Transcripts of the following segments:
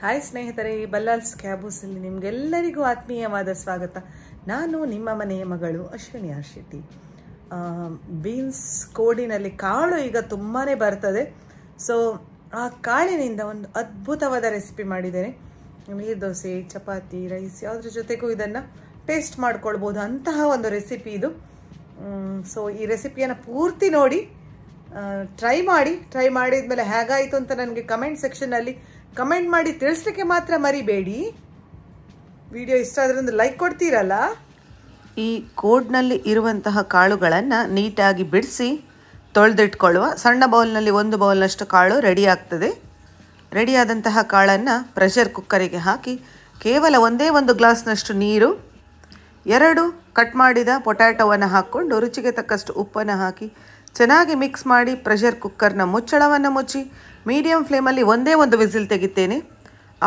Hi ಸ್ನೇಹಿತರೆ, ಬಲ್ಲಾಲ್ಸ್ ಕ್ಯಾಬೂಸಲ್ಲಿ ನಿಮಗೆಲ್ಲರಿಗೂ ಆತ್ಮೀಯವಾದ ಸ್ವಾಗತ. ನಾನು ನಿಮ್ಮ ಮನೆಯ ಮಗಳು ಅಶ್ವಿನಿ ಆರ್ ಶೆಟ್ಟಿ. ಬೀನ್ಸ್ ಕೋಡಿನಲ್ಲಿ ಕಾಳು ಈಗ ತುಂಬಾ ಬರ್ತದೆ. ಸೊ ಆ ಕಾಳಿನಿಂದ ಒಂದು ಅದ್ಭುತವಾದ ರೆಸಿಪಿ ಮಾಡಿದ್ದೇನೆ. ನೀರು ದೋಸೆ, ಚಪಾತಿ, ರೈಸ್ ಯಾವುದ್ರ ಜೊತೆಗೂ ಇದನ್ನು ಟೇಸ್ಟ್ ಮಾಡ್ಕೊಳ್ಬೋದು ಅಂತಹ ಒಂದು ರೆಸಿಪಿ ಇದು. ಸೊ ಈ ರೆಸಿಪಿಯನ್ನು ಪೂರ್ತಿ ನೋಡಿ, ಟ್ರೈ ಮಾಡಿದ್ಮೇಲೆ ಹೇಗಾಯಿತು ಅಂತ ನನಗೆ ಕಮೆಂಟ್ ಸೆಕ್ಷನ್ನಲ್ಲಿ ಕಮೆಂಟ್ ಮಾಡಿ ತಿಳಿಸ್ಲಿಕ್ಕೆ ಮಾತ್ರ ಮರಿಬೇಡಿ. ವಿಡಿಯೋ ಇಷ್ಟ ಆದರೆ ಒಂದು ಲೈಕ್ ಕೊಡ್ತೀರಲ್ಲ. ಈ ಕೋಡ್ನಲ್ಲಿ ಇರುವಂತಹ ಕಾಳುಗಳನ್ನು ನೀಟಾಗಿ ಬಿಡಿಸಿ ತೊಳೆದಿಟ್ಕೊಳ್ಳುವ. ಸಣ್ಣ ಬೌಲ್ನಲ್ಲಿ 1 ಬೌಲ್ನಷ್ಟು ಕಾಳು ರೆಡಿ ಆಗ್ತದೆ. ರೆಡಿಯಾದಂತಹ ಕಾಳನ್ನು ಪ್ರೆಷರ್ ಕುಕ್ಕರಿಗೆ ಹಾಕಿ ಕೇವಲ 1 ಗ್ಲಾಸ್ನಷ್ಟು ನೀರು, 2 ಕಟ್ ಮಾಡಿದ ಪೊಟ್ಯಾಟೋವನ್ನು ಹಾಕ್ಕೊಂಡು ರುಚಿಗೆ ತಕ್ಕಷ್ಟು ಉಪ್ಪನ್ನು ಹಾಕಿ ಚೆನ್ನಾಗಿ ಮಿಕ್ಸ್ ಮಾಡಿ ಪ್ರೆಷರ್ ಕುಕ್ಕರ್ನ ಮುಚ್ಚಳವನ್ನು ಮುಚ್ಚಿ ಮೀಡಿಯಮ್ ಫ್ಲೇಮಲ್ಲಿ 1 ವಿಸಿಲ್ ತೆಗಿತೇನೆ.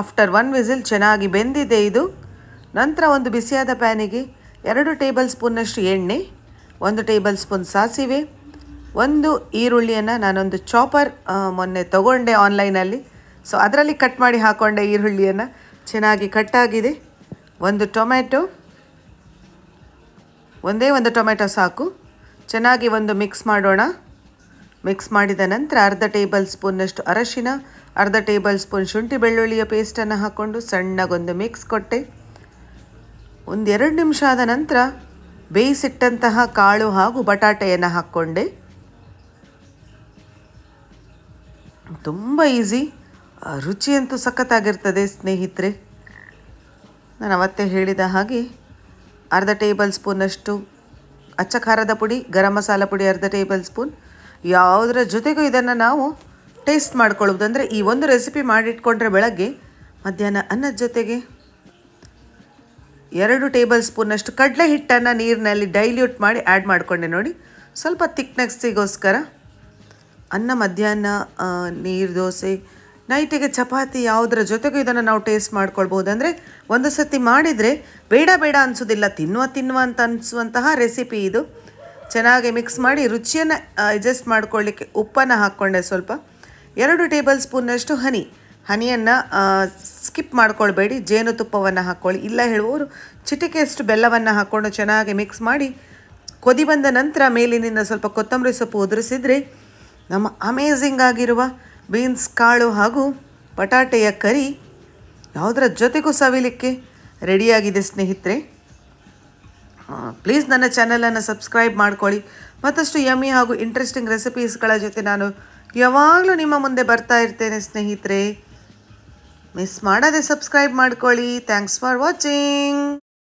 ಆಫ್ಟರ್ 1 ವಿಸಿಲ್ ಚೆನ್ನಾಗಿ ಬೆಂದಿದೆ ಇದು. ನಂತರ ಒಂದು ಬಿಸಿಯಾದ ಪ್ಯಾನಿಗೆ 2 ಟೇಬಲ್ ಸ್ಪೂನ್ನಷ್ಟು ಎಣ್ಣೆ, 1 ಟೇಬಲ್ ಸ್ಪೂನ್ ಸಾಸಿವೆ, 1 ಈರುಳ್ಳಿಯನ್ನು ನಾನೊಂದು ಚಾಪರ್ ಮೊನ್ನೆ ತೊಗೊಂಡೆ ಆನ್ಲೈನಲ್ಲಿ. ಸೊ ಅದರಲ್ಲಿ ಕಟ್ ಮಾಡಿ ಹಾಕ್ಕೊಂಡೆ ಈರುಳ್ಳಿಯನ್ನು. ಚೆನ್ನಾಗಿ ಕಟ್ಟಾಗಿದೆ. 1 ಟೊಮೆಟೊ, ಒಂದು ಟೊಮೆಟೊ ಸಾಕು. ಚೆನ್ನಾಗಿ ಮಿಕ್ಸ್ ಮಾಡೋಣ. ಮಿಕ್ಸ್ ಮಾಡಿದ ನಂತರ 1/2 ಟೇಬಲ್ ಸ್ಪೂನ್ನಷ್ಟು ಅರಶಿನ, 1/2 ಟೇಬಲ್ ಸ್ಪೂನ್ ಶುಂಠಿ ಬೆಳ್ಳುಳ್ಳಿಯ ಪೇಸ್ಟನ್ನು ಹಾಕ್ಕೊಂಡು ಸಣ್ಣಗೊಂದು ಮಿಕ್ಸ್ ಕೊಟ್ಟೆ. 1-2 ನಿಮಿಷ ಆದ ನಂತರ ಬೇಯಿಸಿಟ್ಟಂತಹ ಕಾಳು ಹಾಗೂ ಬಟಾಟೆಯನ್ನು ಹಾಕ್ಕೊಂಡೆ. ತುಂಬ ಈಸಿ, ರುಚಿಯಂತೂ ಸಖತ್ತಾಗಿರ್ತದೆ ಸ್ನೇಹಿತರೆ. ನಾನು ಅವತ್ತೇ ಹೇಳಿದ ಹಾಗೆ 1/2 ಟೇಬಲ್ ಸ್ಪೂನ್ನಷ್ಟು ಅಚ್ಚ ಖಾರದ ಪುಡಿ, ಗರಂ ಮಸಾಲ ಪುಡಿ 1/2 ಟೇಬಲ್ ಸ್ಪೂನ್. ಯಾವುದರ ಜೊತೆಗೂ ಇದನ್ನು ನಾವು ಟೇಸ್ಟ್ ಮಾಡ್ಕೊಳ್ಳೋದು. ಅಂದರೆ ಈ ಒಂದು ರೆಸಿಪಿ ಮಾಡಿಟ್ಕೊಂಡ್ರೆ ಬೆಳಗ್ಗೆ ಮಧ್ಯಾಹ್ನ ಅನ್ನದ ಜೊತೆಗೆ 2 ಟೇಬಲ್ ಸ್ಪೂನ್ನಷ್ಟು ಕಡಲೆ ಹಿಟ್ಟನ್ನು ನೀರಿನಲ್ಲಿ ಡೈಲ್ಯೂಟ್ ಮಾಡಿ ಆ್ಯಡ್ ಮಾಡಿಕೊಂಡೆ. ನೋಡಿ, ಸ್ವಲ್ಪ ಥಿಕ್ನೆಸ್ಸಿಗೋಸ್ಕರ. ಅನ್ನ, ಮಧ್ಯಾಹ್ನ ನೀರು ದೋಸೆ, ನೈಟಿಗೆ ಚಪಾತಿ ಯಾವುದರ ಜೊತೆಗೂ ಇದನ್ನು ನಾವು ಟೇಸ್ಟ್ ಮಾಡ್ಕೊಳ್ಬೋದು. ಅಂದರೆ ಒಂದು ಸತಿ ಮಾಡಿದರೆ ಬೇಡ ಅನಿಸೋದಿಲ್ಲ, ತಿನ್ನುವ ಅಂತ ಅನಿಸುವಂತಹ ರೆಸಿಪಿ ಇದು. ಚೆನ್ನಾಗಿ ಮಿಕ್ಸ್ ಮಾಡಿ ರುಚಿಯನ್ನು ಅಡ್ಜಸ್ಟ್ ಮಾಡ್ಕೊಳ್ಳಿಕ್ಕೆ ಉಪ್ಪನ್ನು ಹಾಕ್ಕೊಂಡೆ. ಸ್ವಲ್ಪ 2 ಟೇಬಲ್ ಸ್ಪೂನ್ನಷ್ಟು ಹನಿಯನ್ನು ಸ್ಕಿಪ್ ಮಾಡ್ಕೊಳ್ಬೇಡಿ. ಜೇನುತುಪ್ಪವನ್ನು ಹಾಕ್ಕೊಳ್ಳಿ. ಇಲ್ಲ ಹೇಳುವವರು ಚಿಟಿಕೆಯಷ್ಟು ಬೆಲ್ಲವನ್ನು ಹಾಕ್ಕೊಂಡು ಚೆನ್ನಾಗಿ ಮಿಕ್ಸ್ ಮಾಡಿ ಕೊದಿ ಬಂದ ನಂತರ ಮೇಲಿನಿಂದ ಸ್ವಲ್ಪ ಕೊತ್ತಂಬರಿ ಸೊಪ್ಪು ಉದುರಿಸಿದರೆ ನಮ್ಮ ಅಮೇಝಿಂಗ್ ಆಗಿರುವ ಬೀನ್ಸ್ ಕಾಳು ಹಾಗೂ ಬಟಾಟೆಯ ಕರಿ ಯಾವುದರ ಜೊತೆಗೂ ಸವಿಲಿಕ್ಕೆ ರೆಡಿಯಾಗಿದೆ ಸ್ನೇಹಿತರೆ. ಪ್ಲೀಸ್ ನನ್ನ ಚಾನಲನ್ನು ಸಬ್ಸ್ಕ್ರೈಬ್ ಮಾಡ್ಕೊಳ್ಳಿ. ಮತ್ತಷ್ಟು ಯಮ್ಮಿ ಹಾಗೂ ಇಂಟ್ರೆಸ್ಟಿಂಗ್ ರೆಸಿಪೀಸ್ಗಳ ಜೊತೆ ನಾನು ಯಾವಾಗಲೂ ನಿಮ್ಮ ಮುಂದೆ ಬರ್ತಾ ಇರ್ತೇನೆ ಸ್ನೇಹಿತರೆ. ಮಿಸ್ ಮಾಡದೆ ಸಬ್ಸ್ಕ್ರೈಬ್ ಮಾಡ್ಕೊಳ್ಳಿ. Thanks for watching.